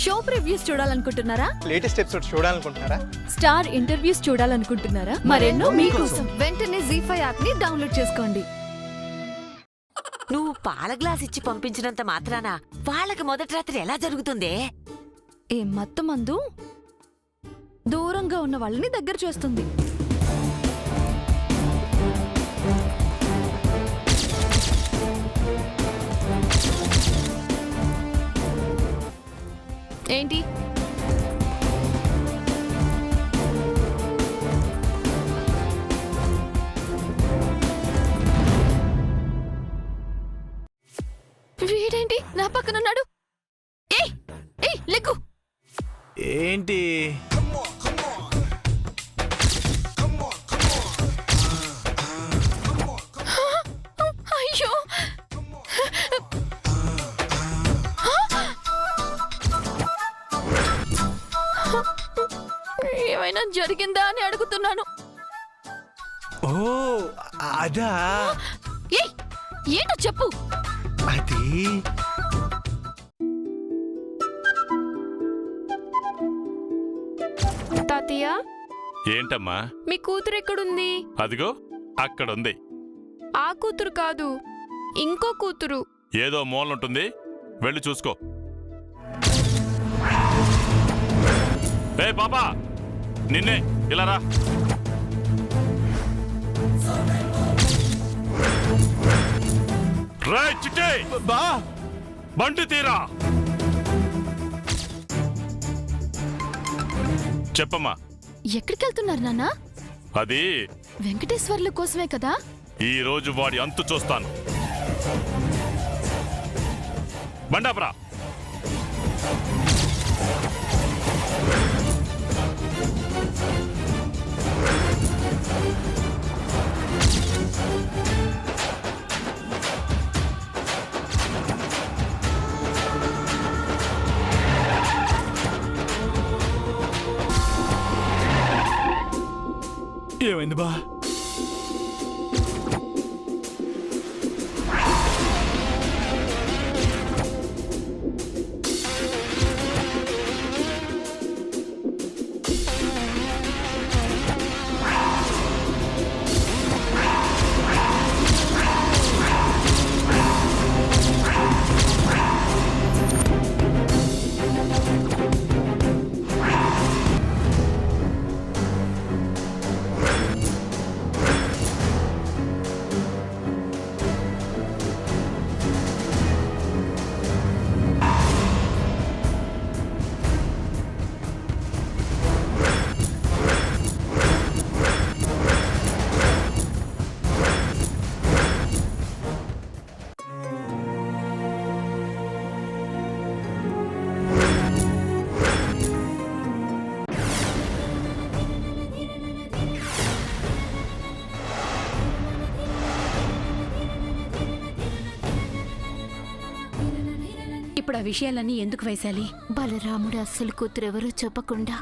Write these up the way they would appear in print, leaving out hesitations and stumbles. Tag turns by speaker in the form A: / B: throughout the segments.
A: Show previews చూడాలనుకుంటున్నారా?
B: Latest episode చూడాలనుకుంటున్నారా?
A: Star interviews చూడాలనుకుంటున్నారా? మరెన్నో మీకోసం వెంటనే ZEE5 యాప్ ని డౌన్లోడ్ చేసుకోండి.
C: నువ్వు పాల గ్లాస్ ఇచ్చి పంపించినంత మాత్రాన వాళ్ళకి మొదటి రాత్రి ఎలా జరుగుతుందే?
A: ఏ మత్తు మందు దూరంగా ఉన్న వాళ్ళని దగ్గర చేస్తుంది. ఏంటి వీడేంటి నా పక్కనున్నాడు? ఏయ్ ఏయ్ లెగ్గు.
D: ఏంటి
A: అయ్యో ఏమైనా జరిగిందా అని అడుగుతున్నాను.
D: ఓ అదా
A: ఏయ్ ఏంటో చెప్పు.
D: అది
E: తాతయ్య,
F: ఏంటమ్మా?
E: మీ కూతురు ఎక్కడుంది?
F: అదిగో అక్కడుంది.
E: ఆ కూతురు కాదు, ఇంకో కూతురు.
F: ఏదో మూలనుంటుంది, వెళ్ళి చూసుకో. ఏ పాపా, నిన్నే, ఇలా రా. రేయ్ చిట్టే,
D: బా
F: బండి తీరా. చెప్పమ్మా.
A: ఎక్కడికి వెళ్తున్నారు నాన్న?
F: అది
A: వెంకటేశ్వర్ల కోసమే కదా?
F: ఈ రోజు వాడి అంతు చూస్తాను. బండాపరా.
D: ఏమైంది బా?
E: ఇప్పుడు ఆ విషయాలన్నీ ఎందుకు వేశాలి?
A: బలరాముడు అస్సలు కూతురెవరూ చెప్పకుండా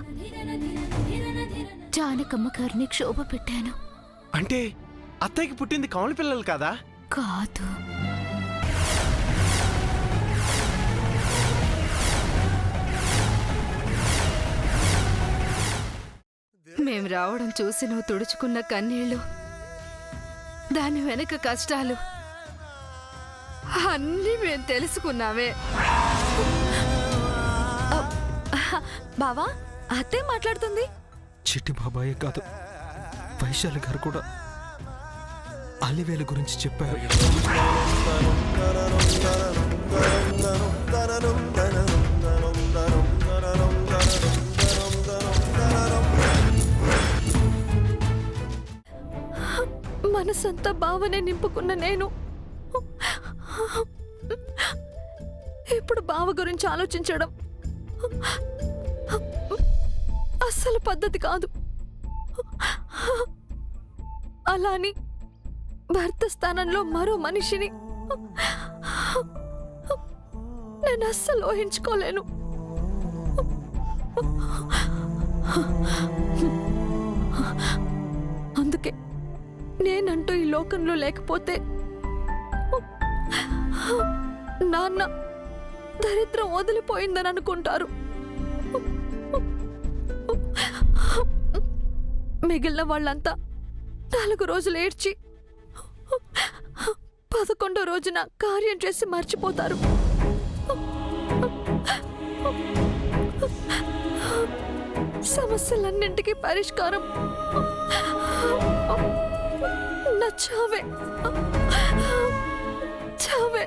A: జానకమ్మ గారిని క్షోభ పెట్టాను.
D: అంటే అత్తయ్యకి పుట్టింది కమల పిల్లలు కాదా?
A: కాదు, మేం రావడం చూసి నువ్వు తుడుచుకున్న కన్నీళ్ళు, దాని వెనక కష్టాలు అన్నీ మేం తెలుసుకున్నామే. బావా, అత్తే మాట్లాడుతుంది.
G: చిట్టి బాబాయే కాదు, వైశాలి గారు కూడా అల్లివేల గురించి చెప్పారు.
A: మనసంతా బావనే నింపుకున్న నేను ఇప్పుడు బావ గురించి ఆలోచించడం అస్సలు పద్ధతి కాదు. అలాని భర్త స్థానంలో మరో మనిషిని నేను అస్సలు ఊహించుకోలేను. అందుకే నేనంటూ ఈ లోకంలో లేకపోతే నాన్న దరిద్రం వదిలిపోయిందని అనుకుంటారు. మిగిలిన వాళ్ళంతా 4 రోజులు ఏడ్చి 11వ రోజున కార్యం చేసి మర్చిపోతారు. సమస్యలన్నింటికీ పరిష్కారం నా చావే. చావే.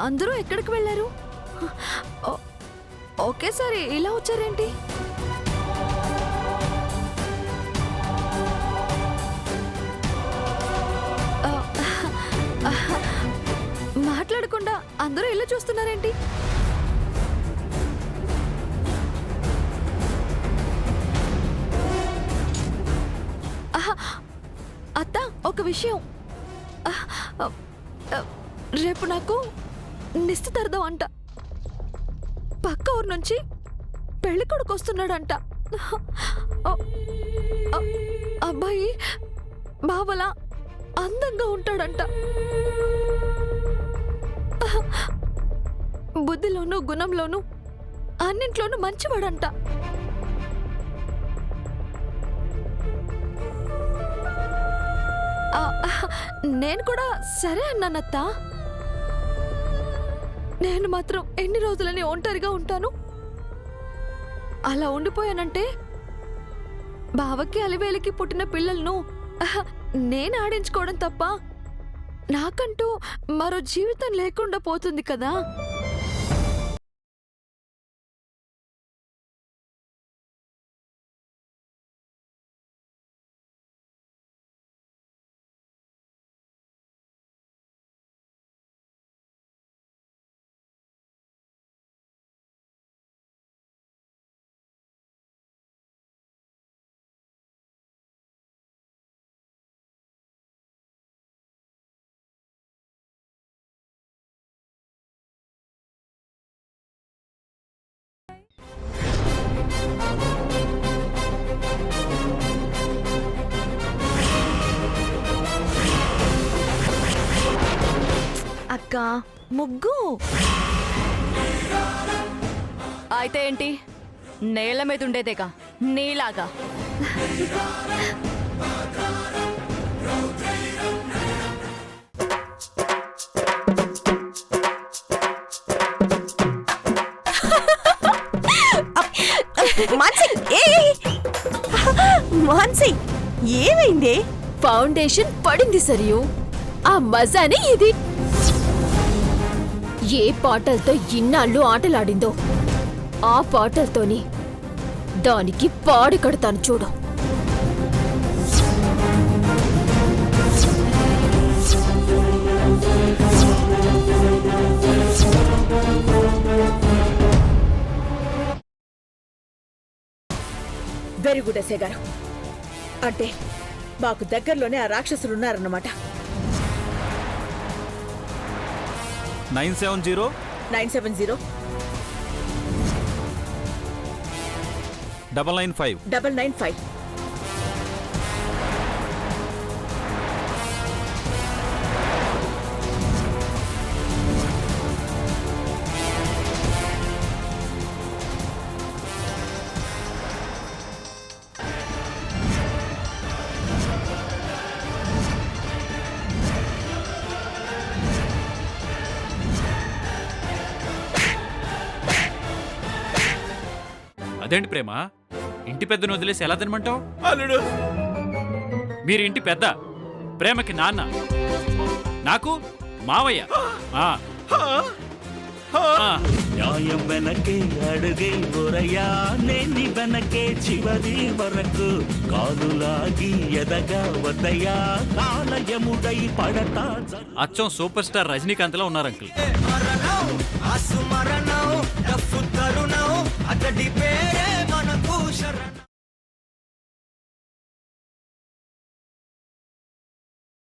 A: అందరూ ఎక్కడికి వెళ్ళారు? ఒకేసారి ఇలా వచ్చారేంటి? మాట్లాడకుండా అందరూ ఇలా చూస్తున్నారేంటి? అత్త, ఒక విషయం. రేపు నాకు నిశ్చితార్థం అంట. పక్క ఊరు నుంచి పెళ్లి కొడుకు వస్తున్నాడంట. అబ్బాయి బావలా అందంగా ఉంటాడంట. బుద్ధిలోనూ గుణంలోనూ అన్నింట్లోనూ మంచివాడంట. నేను కూడా సరే అన్నానత్తా. నేను మాత్రం ఎన్ని రోజులని ఒంటరిగా ఉంటాను? అలా ఉండిపోయానంటే బావకి అలివేలికి పుట్టిన పిల్లలను నేను ఆడించుకోవడం తప్ప నాకంటూ మరో జీవితం లేకుండా పోతుంది కదా. అక్క, ముగ్గు
E: అయితే ఏంటి? నేల మీద ఉండేదేగా నీలాగా.
C: మాన్సి, ఏమైంది?
A: ఫౌండేషన్ పడింది సరియు. ఆ మజానే ఇది. ఏ పాటలతో ఇన్నాళ్ళు ఆటలాడిందో ఆ పాటలతోని దానికి పాడి కడతాను చూడు.
H: వెరీ గుడ్ ఎస్ఐ గారు. అంటే మాకు దగ్గరలోనే ఆ రాక్షసులు ఉన్నారన్నమాట.
I: 970
H: 970
I: 995
H: 995.
I: అదేంటి ప్రేమ, ఇంటి పెద్దను వదిలేసి ఎలా తినమంటావు?
D: అల్లుడు,
I: మీరు ఇంటి పెద్ద, ప్రేమకి నాన్న, నాకు మావయ్య. ఆ. ఆ.
J: న్యాయం వెనకే అడుగే బొరయ్యా నేని వెనకే చివరి వరకు కాలులాగి ఎదగా వద్దయ్యా కాలయముడై పడతా
I: అచ్చం సూపర్ స్టార్ రజనీకాంత్ లా ఉన్నారు అంకుల్